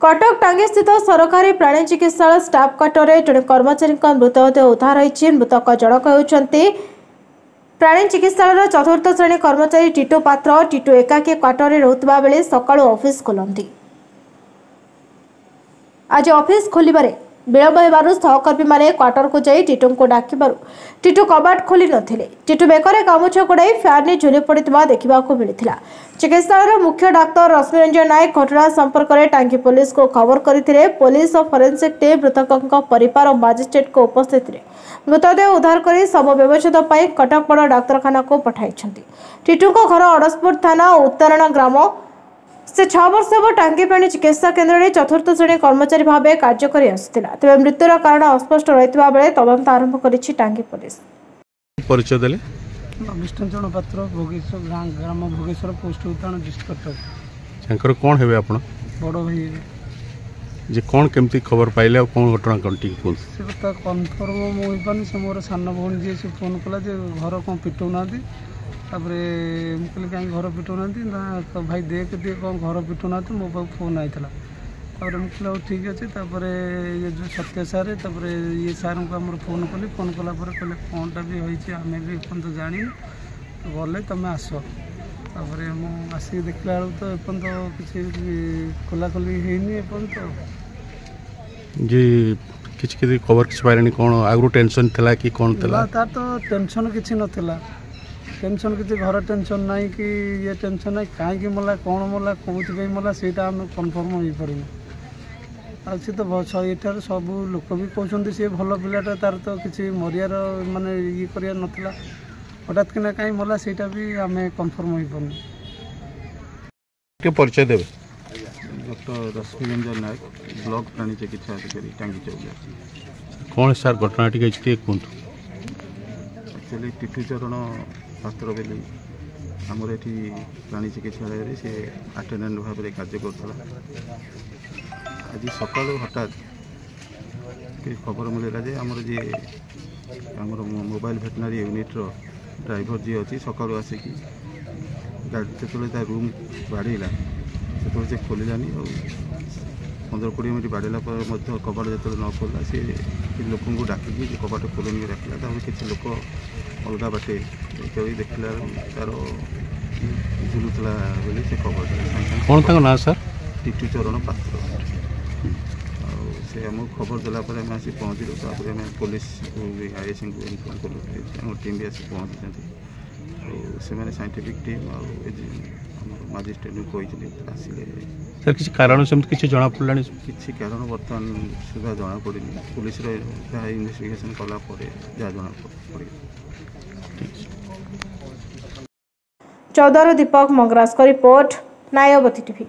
कटक टांगी स्थित सरकारी प्राणी चिकित्सालय स्टाफ क्वार्टर में जड़े कर्मचारी मृतदेह उद्धार होती। मृतक जनक होती प्राणी चिकित्सालय चतुर्थ श्रेणी कर्मचारी टीटू पात्र। टीटू एकाकी क्वार्टर में रोकवा बेले सकाळु ऑफिस खोलती। आज ऑफिस खोलिबारे विलंब होबारु सहकर्मी माने क्वार्टर को जाई टीटू को डाकिबारु टीटू कबाट खोली नथिले। टीटू बेकरे गामुछा गुड़ाई फैन में झुली पड़िथिबा देखिबाकू मिलिथिला। चिकित्सालय मुख्य डाक्तर रश्मि रंजन नायक घटना संपर्क में टांगी पुलिस को खबर करथिले। पुलिस और फोरेंसिक टीम मृतकों परिवार और मजिस्ट्रेट को उपस्थित मृतदेह उद्धार कर शव व्यवच्छेद पर कटक बड़ डाक्तखाना को पठाई। टीटू घर अड़सपुर थाना उत्तरण ग्राम। से 6 वर्ष हो टांगी प्राणी चिकित्सा केन्द्र में चतुर्थ श्रेणी कर्मचारी भाव कार्य कर आसुला। तेज मृत्युर कारण अस्पष्ट रही बेले तदंत आरंभ करिछि टांगी पुलिस। परिचय देले विष्णुचरण पात्र भोगेश्वर ग्राम भोगेश्वर पोस्ट उत्तरण डिस्ट्रिक्ट शंकर कौन हेबे आपण बड़ भाई जे कौन केमती खबर पाइले और कौन घटना घटी कोन से तो कन्फर्म मो होई पानी से मोर सान भौणी जे से फोन कला जे घर को पिटौ नांती तापरे मुकले कहीं घर पिटौ नांती ना तो भाई देख दे कौन घर पिटौ नांती मो पास फोन आइतला तापरे मुकले ठीक अछि तापरे ये जो सत्य सारे तापरे ये सार को हमर फोन कला पर कहले कोनटा भी होई छी हमें भी कोन तो जानि गले तमे आसो तापरे मो आसी देखला तो एपन तो किछि खोला खोली हेनी एपन तो जी किछ किछि खबर किछ पाइरानी कोन आगु टेंशन थला कि कोन थला ता तो टेंशन किछि नथला टेंशन किछि घर टेंशन नाही कि ये टेंशन नाही काहे कि मला कोन मला कोउथि गई मला सेटा हम कंफर्म होई पड़ी आज तो एठार सब लोक भी कहते सी भल पिलाटा तार तो किसी मरियार माने ये करिया नथला हठात कि कहीं मला सेटा भी आम कन्फर्म हो पानी। के परिचय देवे डॉक्टर रश्मि रंजन नायक ब्लॉक प्राणी चिकित्सा अधिकारी टांगी चौक। कौन सार घटना टी कहतु एक्चुअली टीटू चरण पात्र बेली आमर ये प्राणी चिकित्सालय से अटेंडेंट भाव में कार्य करुला। आज सका हठात खबर मिलला जे आमर जी आमर मोबाइल भेटनारी यूनिट्र ड्राइवर जी अच्छी सका आसिक गाड़ी जो रूम बाड़ेला से खोलानी और 15-20 मिनट बाड़ेला कबाट जो न खोलला सी लोक डाकिकी कबाट खोलनी डाकला किसी लोक अलग बाटे देखला तार झुलुला बोली से खबर कौन ना सर टीटू चरण पात्र से आम खबर देला आम आसी पहुँचलु तापर आम पुलिस आईएससी को इनफॉर्म कलु टीम भी आसी पहुँची से साइंटिफिक टीम और मजिस्ट्रेट भी कही आसिले सर किसी कारण से किसी जना पड़ा किसी कारण बर्तमान सुधा जना पड़ी पुलिस इन्वेस्टिगेशन कला जहाँ जना पड़े। चौदार दीपक मंगराज का रिपोर्ट नायवती टीवी।